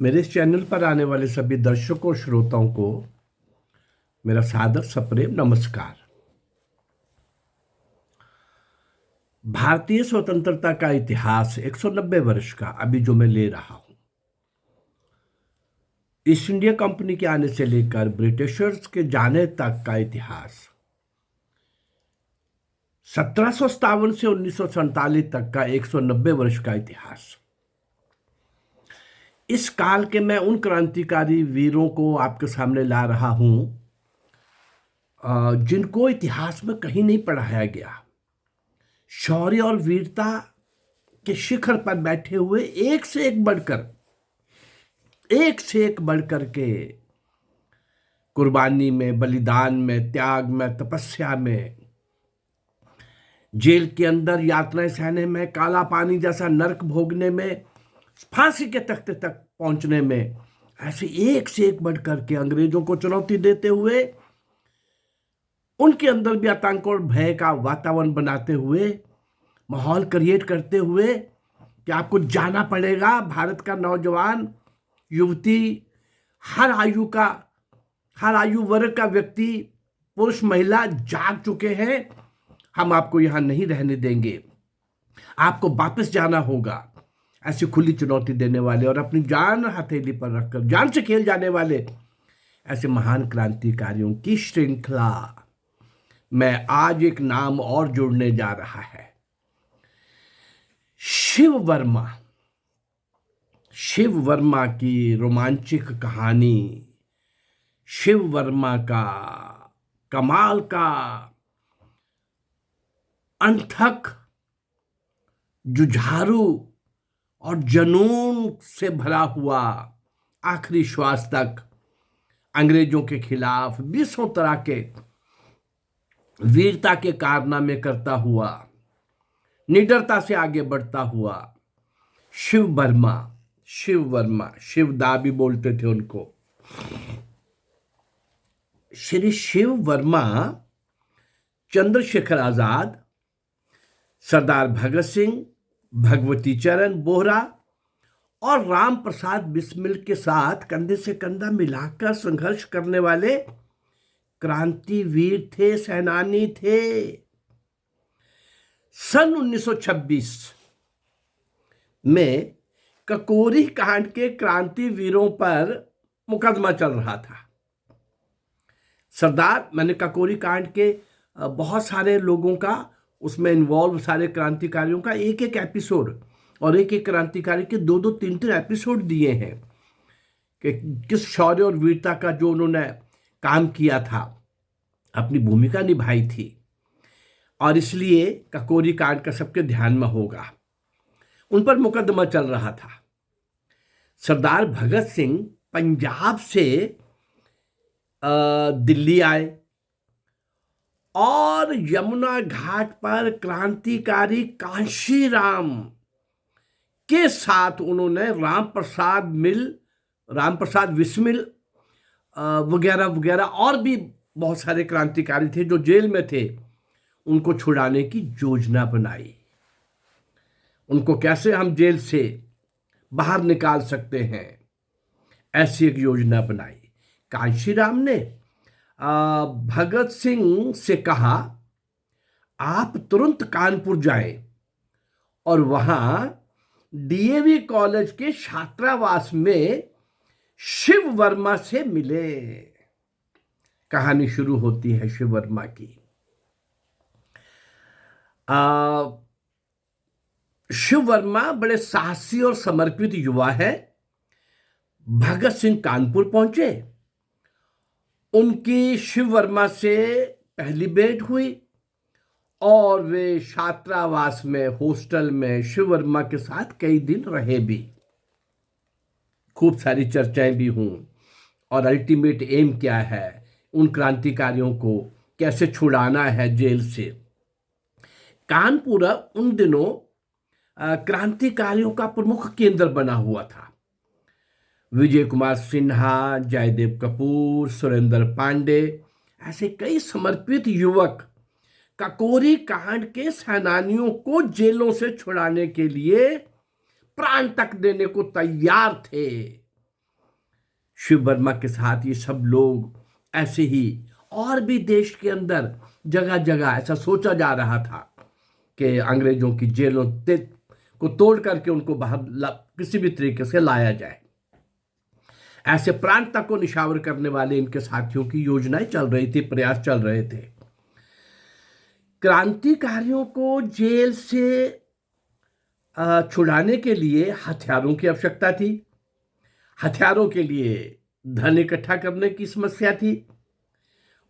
मेरे इस चैनल पर आने वाले सभी दर्शकों श्रोताओं को मेरा सादर सप्रेम नमस्कार। भारतीय स्वतंत्रता का इतिहास 190 वर्ष का अभी जो मैं ले रहा हूं, ईस्ट इंडिया कंपनी के आने से लेकर ब्रिटिशर्स के जाने तक का इतिहास, 1757 से 1947 तक का 190 वर्ष का इतिहास। इस काल के मैं उन क्रांतिकारी वीरों को आपके सामने ला रहा हूं जिनको इतिहास में कहीं नहीं पढ़ाया गया। शौर्य और वीरता के शिखर पर बैठे हुए एक से एक बढ़कर के कुर्बानी में, बलिदान में, त्याग में, तपस्या में, जेल के अंदर यातनाएं सहने में, काला पानी जैसा नरक भोगने में, फांसी के तख्ते तक पहुंचने में, ऐसे एक से एक बढ़कर के अंग्रेजों को चुनौती देते हुए, उनके अंदर भी आतंक और भय का वातावरण बनाते हुए, माहौल क्रिएट करते हुए कि आपको जाना पड़ेगा। भारत का नौजवान, युवती, हर आयु वर्ग का व्यक्ति, पुरुष महिला जाग चुके हैं। हम आपको यहां नहीं रहने देंगे, आपको वापस जाना होगा। ऐसी खुली चुनौती देने वाले और अपनी जान हथेली पर रखकर जान से खेल जाने वाले ऐसे महान क्रांतिकारियों की श्रृंखला में आज एक नाम और जुड़ने जा रहा है, शिव वर्मा। शिव वर्मा की रोमांचक कहानी, शिव वर्मा का कमाल का अनथक, जुझारू और जुनून से भरा हुआ आखिरी श्वास तक अंग्रेजों के खिलाफ 20 तरह के वीरता के कारनामे करता हुआ, निडरता से आगे बढ़ता हुआ शिव वर्मा, शिवदा भी बोलते थे उनको। श्री शिव वर्मा चंद्रशेखर आजाद, सरदार भगत सिंह, भगवती चरण बोहरा और राम प्रसाद बिस्मिल के साथ कंधे से कंधा मिलाकर संघर्ष करने वाले क्रांतिवीर थे, सेनानी थे। सन 1926 में ककोरी कांड के क्रांतिवीरों पर मुकदमा चल रहा था। मैंने ककोरी कांड के बहुत सारे लोगों का उसमें इन्वॉल्व, सारे क्रांतिकारियों का एक एक एपिसोड और एक एक क्रांतिकारी के दो दो तीन तीन एपिसोड दिए हैं कि किस शौर्य और वीरता का जो उन्होंने काम किया था, अपनी भूमिका निभाई थी। और इसलिए ककोरी कांड का सबके ध्यान में होगा। उन पर मुकदमा चल रहा था। सरदार भगत सिंह पंजाब से दिल्ली आए और यमुना घाट पर क्रांतिकारी कांशीराम के साथ उन्होंने राम प्रसाद बिस्मिल वगैरह वगैरह और भी बहुत सारे क्रांतिकारी थे जो जेल में थे, उनको छुड़ाने की योजना बनाई। उनको कैसे हम जेल से बाहर निकाल सकते हैं, ऐसी एक योजना बनाई। कांशीराम ने भगत सिंह से कहा, आप तुरंत कानपुर जाएं और वहां डीएवी कॉलेज के छात्रावास में शिव वर्मा से मिले। कहानी शुरू होती है शिव वर्मा की। शिव वर्मा बड़े साहसी और समर्पित युवा है। भगत सिंह कानपुर पहुंचे, उनकी शिव वर्मा से पहली भेंट हुई और वे छात्रावास में, हॉस्टल में शिव वर्मा के साथ कई दिन रहे भी। खूब सारी चर्चाएं भी हुई और अल्टीमेट एम क्या है, उन क्रांतिकारियों को कैसे छुड़ाना है जेल से। कानपुर उन दिनों क्रांतिकारियों का प्रमुख केंद्र बना हुआ था। विजय कुमार सिन्हा, जयदेव कपूर, सुरेंद्र पांडे, ऐसे कई समर्पित युवक ककोरी कांड के सेनानियों को जेलों से छुड़ाने के लिए प्राण तक देने को तैयार थे। शिव वर्मा के साथ ये सब लोग ऐसे ही और भी देश के अंदर जगह जगह ऐसा सोचा जा रहा था कि अंग्रेजों की जेलों को तोड़ करके उनको बाहर किसी भी तरीके से लाया जाए। ऐसे प्रांत तक को निशावर करने वाले इनके साथियों की योजनाएं चल रही थी, प्रयास चल रहे थे। क्रांतिकारियों को जेल से छुड़ाने के लिए हथियारों की आवश्यकता थी। हथियारों के लिए धन इकट्ठा करने की समस्या थी।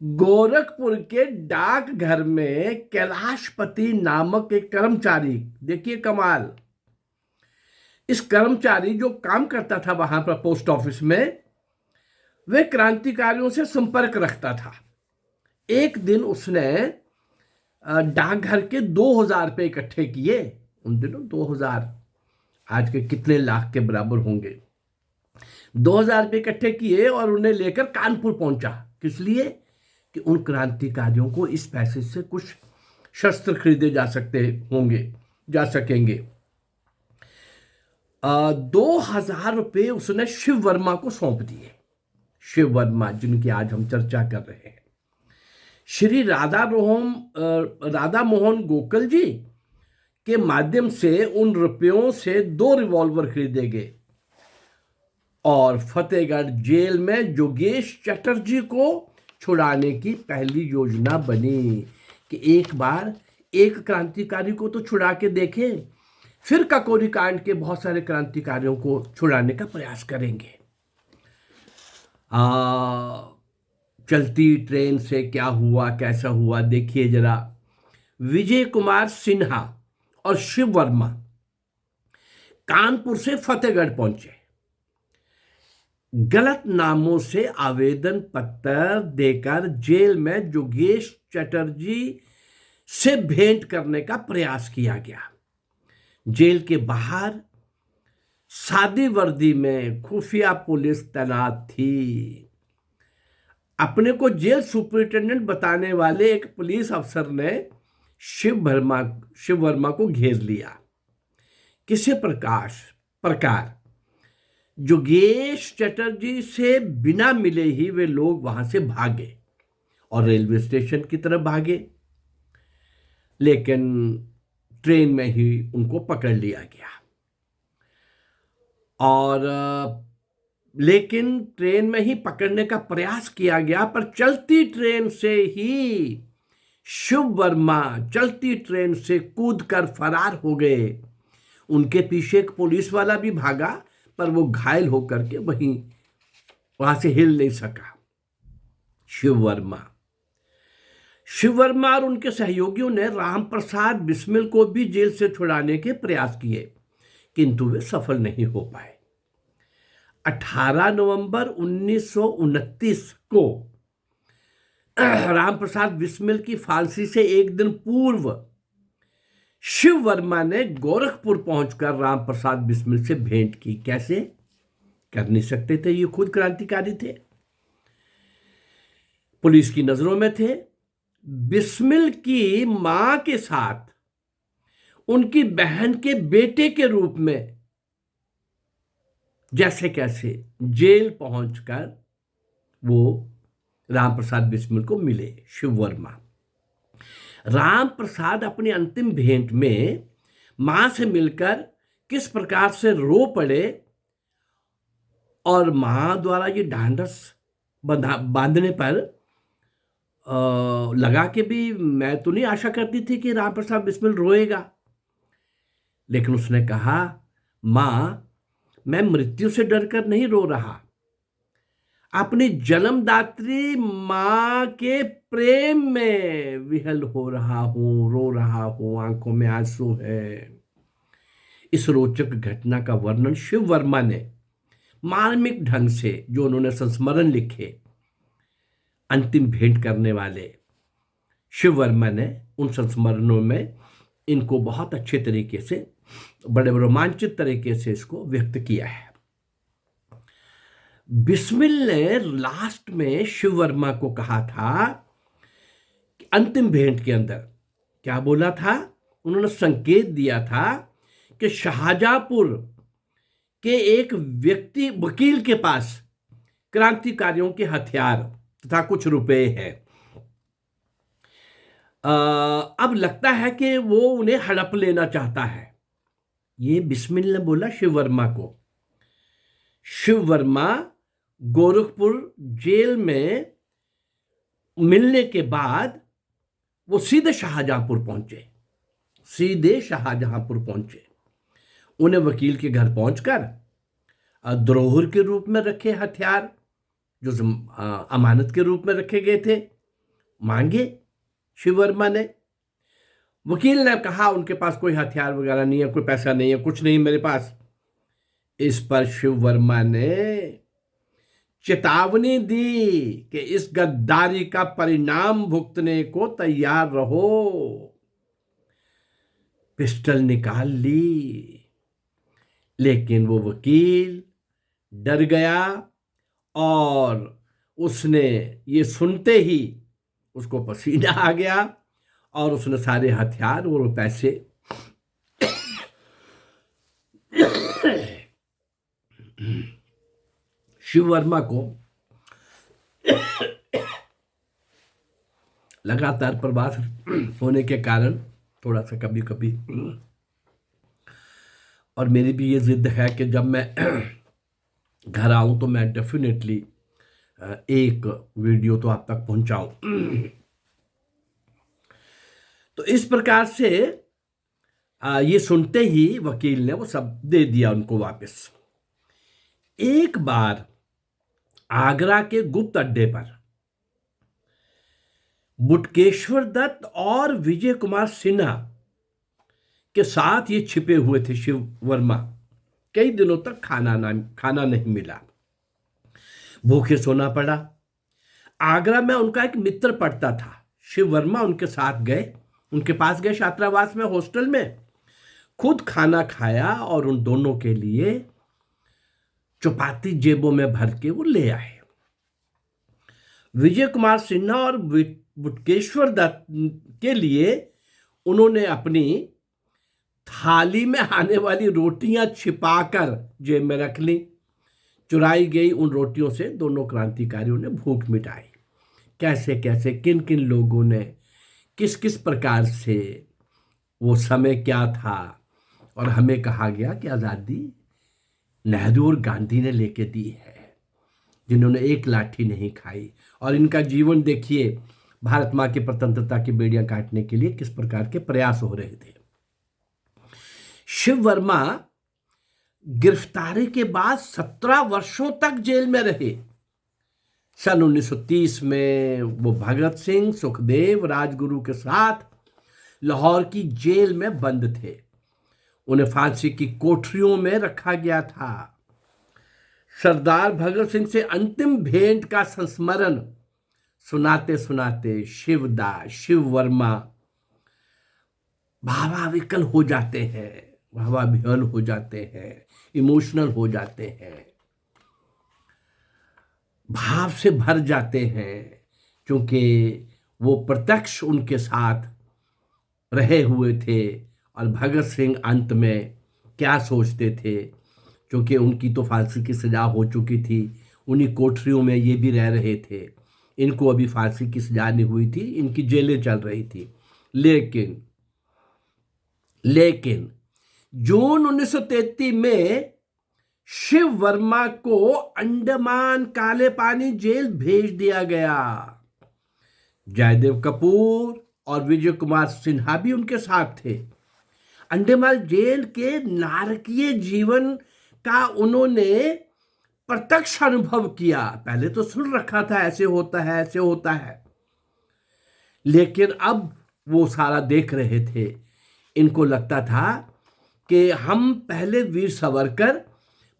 गोरखपुर के डाकघर में कैलाशपति नामक एक कर्मचारी, देखिए कमाल, इस कर्मचारी जो काम करता था वहां पर पोस्ट ऑफिस में, वे क्रांतिकारियों से संपर्क रखता था। एक दिन उसने डाकघर के 2000 रुपये इकट्ठे किए। उन दिनों 2000 आज के कितने लाख के बराबर होंगे। 2000 रुपये इकट्ठे किए और उन्हें लेकर कानपुर पहुंचा। किस लिए? कि उन क्रांतिकारियों को इस पैसे से कुछ शस्त्र खरीदे जा सकेंगे। 2000 रुपये उसने शिव वर्मा को सौंप दिए। शिव वर्मा जिनकी आज हम चर्चा कर रहे हैं, श्री राधा मोहन गोखले जी के माध्यम से उन रुपयों से 2 रिवॉल्वर खरीदे गए और फतेहगढ़ जेल में योगेश चटर्जी को छुड़ाने की पहली योजना बनी कि एक बार एक क्रांतिकारी को तो छुड़ा के देखें, फिर काकोरी कांड के बहुत सारे क्रांतिकारियों को छुड़ाने का प्रयास करेंगे। चलती ट्रेन से क्या हुआ, कैसा हुआ, देखिए जरा। विजय कुमार सिन्हा और शिव वर्मा कानपुर से फतेहगढ़ पहुंचे। गलत नामों से आवेदन पत्र देकर जेल में योगेश चटर्जी से भेंट करने का प्रयास किया गया। जेल के बाहर सादी वर्दी में खुफिया पुलिस तैनात थी। अपने को जेल सुपरिटेंडेंट बताने वाले एक पुलिस अफसर ने शिव वर्मा को घेर लिया। किसी प्रकार योगेश चटर्जी से बिना मिले ही वे लोग वहां से भागे और रेलवे स्टेशन की तरफ भागे, लेकिन ट्रेन में ही उनको पकड़ लिया गया। और लेकिन ट्रेन में ही पकड़ने का प्रयास किया गया, पर चलती ट्रेन से ही शिव वर्मा चलती ट्रेन से कूदकर फरार हो गए। उनके पीछे एक पुलिस वाला भी भागा, पर वो घायल होकर के वहां से हिल नहीं सका। शिव वर्मा और उनके सहयोगियों ने राम प्रसाद बिस्मिल को भी जेल से छुड़ाने के प्रयास किए, किंतु वे सफल नहीं हो पाए। 18 नवंबर 1929 को राम प्रसाद बिस्मिल की फांसी से एक दिन पूर्व शिव वर्मा ने गोरखपुर पहुंचकर राम प्रसाद बिस्मिल से भेंट की। कैसे? कर नहीं सकते थे, ये खुद क्रांतिकारी थे, पुलिस की नजरों में थे। बिस्मिल की मां के साथ उनकी बहन के बेटे के रूप में जैसे कैसे जेल पहुंचकर वो राम प्रसाद बिस्मिल को मिले। शिव वर्मा राम प्रसाद अपनी अंतिम भेंट में मां से मिलकर किस प्रकार से रो पड़े, और मां द्वारा ये ढांढस बांधने पर लगा कि भी मैं तो नहीं आशा करती थी कि राम प्रसाद बिस्मिल रोएगा, लेकिन उसने कहा, मां मैं मृत्यु से डरकर नहीं रो रहा, अपनी जन्मदात्री मां के प्रेम में विहल हो रहा हूं, रो रहा हूं, आंखों में आंसू है। इस रोचक घटना का वर्णन शिव वर्मा ने मार्मिक ढंग से, जो उन्होंने संस्मरण लिखे अंतिम भेंट करने वाले शिव वर्मा ने, उन संस्मरणों में इनको बहुत अच्छे तरीके से, बड़े रोमांचित तरीके से इसको व्यक्त किया है। बिस्मिल ने लास्ट में शिव वर्मा को कहा था कि अंतिम भेंट के अंदर क्या बोला था? उन्होंने संकेत दिया था कि शाहजहांपुर के एक वकील के पास क्रांतिकारियों के हथियार तथा कुछ रुपए हैं। अब लगता है कि वो उन्हें हड़प लेना चाहता है। ये बिस्मिल ने बोला शिव वर्मा को। शिव वर्मा गोरखपुर जेल में मिलने के बाद वो सीधे शाहजहांपुर पहुंचे। उन्हें वकील के घर पहुंचकर द्रोह के रूप में रखे हथियार, जो अमानत के रूप में रखे गए थे, मांगे शिव वर्मा ने। वकील ने कहा उनके पास कोई हथियार वगैरह नहीं है, कोई पैसा नहीं है, कुछ नहीं मेरे पास। इस पर शिव वर्मा ने चेतावनी दी कि इस गद्दारी का परिणाम भुगतने को तैयार रहो। पिस्टल निकाल ली, लेकिन वो वकील डर गया और उसने ये सुनते ही उसको पसीना आ गया और उसने सारे हथियार और पैसे शिव वर्मा को लगातार प्रवास होने के कारण थोड़ा सा कभी कभी, और मेरी भी ये जिद है कि जब मैं घर आऊं तो मैं डेफिनेटली एक वीडियो तो आप तक पहुंचाऊं। तो इस प्रकार से ये सुनते ही वकील ने वो सब दे दिया उनको वापस। एक बार आगरा के गुप्त अड्डे पर बुटकेश्वर दत्त और विजय कुमार सिन्हा के साथ ये छिपे हुए थे शिव वर्मा। कई दिनों तक खाना नहीं मिला, भूखे सोना पड़ा। आगरा में उनका एक मित्र पढ़ता था। शिव वर्मा उनके पास गए छात्रावास में, हॉस्टल में, खुद खाना खाया और उन दोनों के लिए चपाती जेबों में भर के वो ले आए। विजय कुमार सिन्हा और बुटकेश्वर दत्त के लिए उन्होंने अपनी थाली में आने वाली रोटियां छिपाकर जेब में रख ली। चुराई गई उन रोटियों से दोनों क्रांतिकारियों ने भूख मिटाई। कैसे कैसे, किन किन लोगों ने, किस किस प्रकार से, वो समय क्या था। और हमें कहा गया कि आज़ादी नेहरू और गांधी ने लेके दी है, जिन्होंने एक लाठी नहीं खाई। और इनका जीवन देखिए, भारत माँ की स्वतंत्रता की बेड़ियां काटने के लिए किस प्रकार के प्रयास हो रहे थे। शिव वर्मा गिरफ्तारी के बाद 17 वर्षों तक जेल में रहे। सन 1930 में वो भगत सिंह, सुखदेव, राजगुरु के साथ लाहौर की जेल में बंद थे। उन्हें फांसी की कोठरियों में रखा गया था। सरदार भगत सिंह से अंतिम भेंट का संस्मरण सुनाते सुनाते शिव वर्मा भावाविकल हो जाते हैं, भावाविह्वल हो जाते हैं, इमोशनल हो जाते हैं, भाव से भर जाते हैं, क्योंकि वो प्रत्यक्ष उनके साथ रहे हुए थे। और भगत सिंह अंत में क्या सोचते थे, क्योंकि उनकी तो फांसी की सजा हो चुकी थी, उन्हीं कोठरियों में ये भी रह रहे थे। इनको अभी फांसी की सजा नहीं हुई थी, इनकी जेलें चल रही थी। लेकिन जून 1933 में शिव वर्मा को अंडमान काले पानी जेल भेज दिया गया। जयदेव कपूर और विजय कुमार सिन्हा भी उनके साथ थे। अंडमान जेल के नारकीय जीवन का उन्होंने प्रत्यक्ष अनुभव किया। पहले तो सुन रखा था, ऐसे होता है, ऐसे होता है, लेकिन अब वो सारा देख रहे थे। इनको लगता था कि हम पहले वीर सावरकर,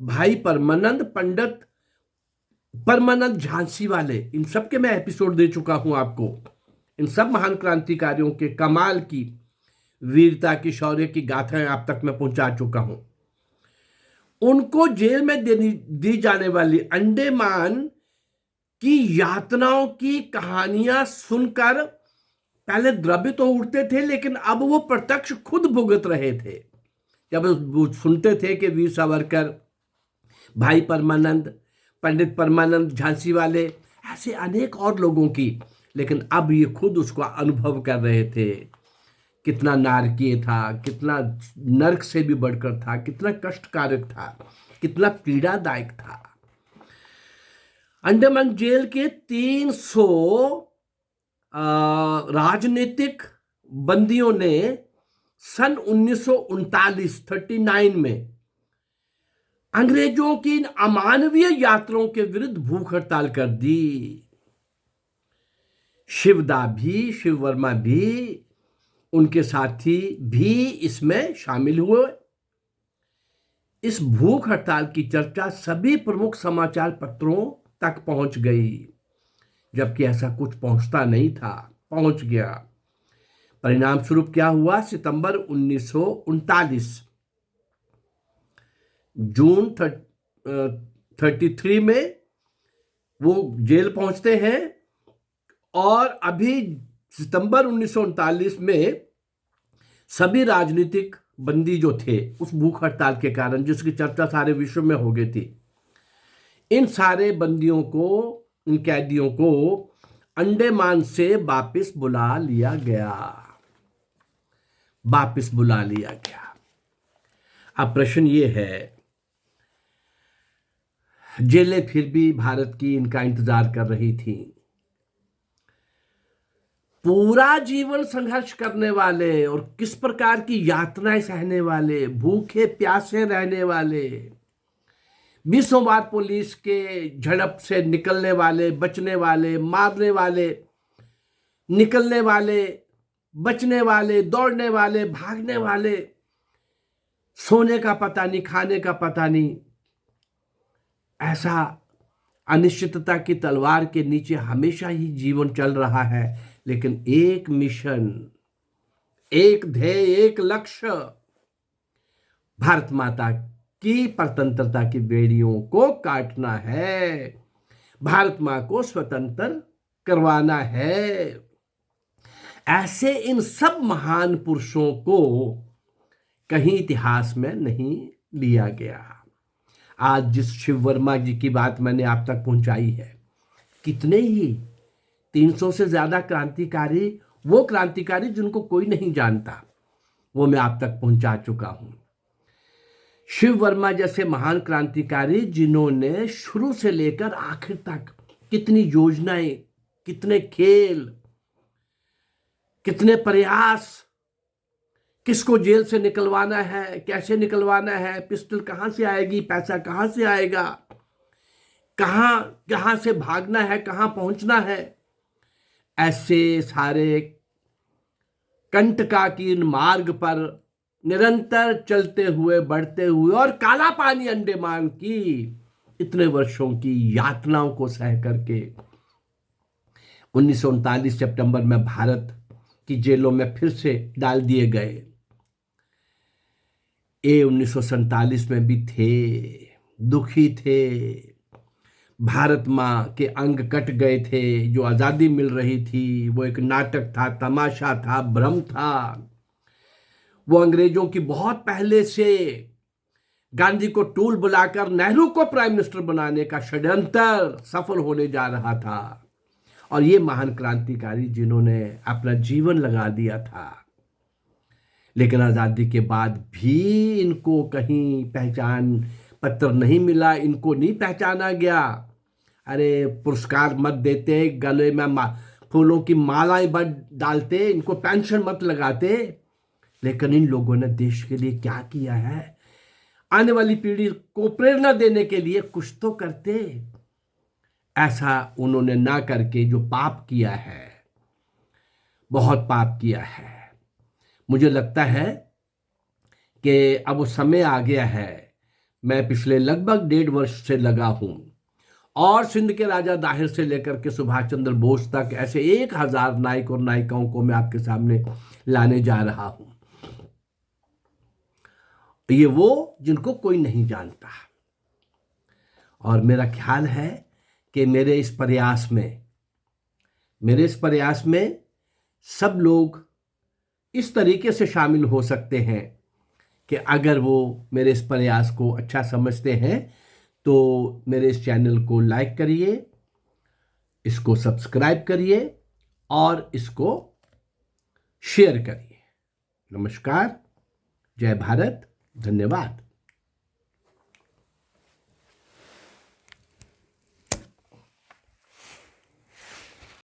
भाई परमानंद, पंडित परमानंद झांसी वाले, इन सब के मैं एपिसोड दे चुका हूं आपको। इन सब महान क्रांतिकारियों के कमाल की वीरता की, शौर्य की गाथाएं आप तक मैं पहुंचा चुका हूं। उनको जेल में दी जाने वाली अंडमान की यातनाओं की कहानियां सुनकर पहले द्रव्य तो उठते थे, लेकिन अब वो प्रत्यक्ष खुद भुगत रहे थे। जब वो सुनते थे कि वीर सावरकर, भाई परमानंद, पंडित परमानंद झांसी वाले, ऐसे अनेक और लोगों की। लेकिन अब ये खुद उसको अनुभव कर रहे थे, कितना नारकीय था, कितना नरक से भी बढ़कर था, कितना कष्टकारक था, कितना पीड़ादायक था। अंडमान जेल के 300 राजनीतिक बंदियों ने सन 1939 में अंग्रेजों की इन अमानवीय यात्राओं के विरुद्ध भूख हड़ताल कर दी। शिवदा भी, शिव वर्मा भी, उनके साथी भी इसमें शामिल हुए। इस भूख हड़ताल की चर्चा सभी प्रमुख समाचार पत्रों तक पहुंच गई, जबकि ऐसा कुछ पहुंचता नहीं था, पहुंच गया। परिणाम स्वरूप क्या हुआ? सितंबर 1939, जून 33 में वो जेल पहुंचते हैं, और अभी सितंबर 1939 में सभी राजनीतिक बंदी जो थे उस भूख हड़ताल के कारण, जिसकी चर्चा सारे विश्व में हो गई थी, इन सारे बंदियों को, इन कैदियों को अंडमान से वापस बुला लिया गया, वापस बुला लिया गया। अब प्रश्न ये है, जेलें फिर भी भारत की इनका इंतजार कर रही थी। पूरा जीवन संघर्ष करने वाले और किस प्रकार की यातनाएं सहने वाले, भूखे प्यासे रहने वाले, 20 बार पुलिस के झड़प से निकलने वाले, बचने वाले, मारने वाले, निकलने वाले, बचने वाले, दौड़ने वाले, भागने वाले, सोने का पता नहीं, खाने का पता नहीं, ऐसा अनिश्चितता की तलवार के नीचे हमेशा ही जीवन चल रहा है। लेकिन एक मिशन, एक ध्येय, एक लक्ष्य, भारत माता की स्वतंत्रता की बेड़ियों को काटना है, भारत मां को स्वतंत्र करवाना है। ऐसे इन सब महान पुरुषों को कहीं इतिहास में नहीं लिया गया। आज जिस शिव वर्मा जी की बात मैंने आप तक पहुंचाई है, कितने ही 300 से ज्यादा क्रांतिकारी, वो क्रांतिकारी जिनको कोई नहीं जानता, वो मैं आप तक पहुंचा चुका हूं। शिव वर्मा जैसे महान क्रांतिकारी जिन्होंने शुरू से लेकर आखिर तक कितनी योजनाएं, कितने खेल, कितने प्रयास, किसको जेल से निकलवाना है, कैसे निकलवाना है, पिस्टल कहां से आएगी, पैसा कहां से आएगा, कहां से भागना है, कहां पहुंचना है, ऐसे सारे कंटकाकीर्ण मार्ग पर निरंतर चलते हुए, बढ़ते हुए, और काला पानी अंडमान की इतने वर्षों की यातनाओं को सह करके 1939 सितंबर में भारत की जेलों में फिर से डाल दिए गए। 1947 में भी थे, दुखी थे, भारत मां के अंग कट गए थे, जो आजादी मिल रही थी वो एक नाटक था, तमाशा था, भ्रम था। वो अंग्रेजों की बहुत पहले से गांधी को टूल बुलाकर नेहरू को प्राइम मिनिस्टर बनाने का षड्यंत्र सफल होने जा रहा था, और ये महान क्रांतिकारी जिन्होंने अपना जीवन लगा दिया था, लेकिन आजादी के बाद भी इनको कहीं पहचान पत्र नहीं मिला, इनको नहीं पहचाना गया। अरे पुरस्कार मत देते, गले में फूलों की मालाएं मत डालते, इनको पेंशन मत लगाते, लेकिन इन लोगों ने देश के लिए क्या किया है, आने वाली पीढ़ी को प्रेरणा देने के लिए कुछ तो करते। ऐसा उन्होंने ना करके जो पाप किया है, बहुत पाप किया है। मुझे लगता है कि अब वो समय आ गया है। मैं पिछले लगभग 1.5 वर्ष से लगा हूं, और सिंध के राजा दाहिर से लेकर के सुभाष चंद्र बोस तक ऐसे 1000 नायक और नायिकाओं को मैं आपके सामने लाने जा रहा हूं। ये वो जिनको कोई नहीं जानता, और मेरा ख्याल है कि मेरे इस प्रयास में सब लोग इस तरीके से शामिल हो सकते हैं कि अगर वो मेरे इस प्रयास को अच्छा समझते हैं तो मेरे इस चैनल को लाइक करिए, इसको सब्सक्राइब करिए और इसको शेयर करिए। नमस्कार, जय भारत, धन्यवाद।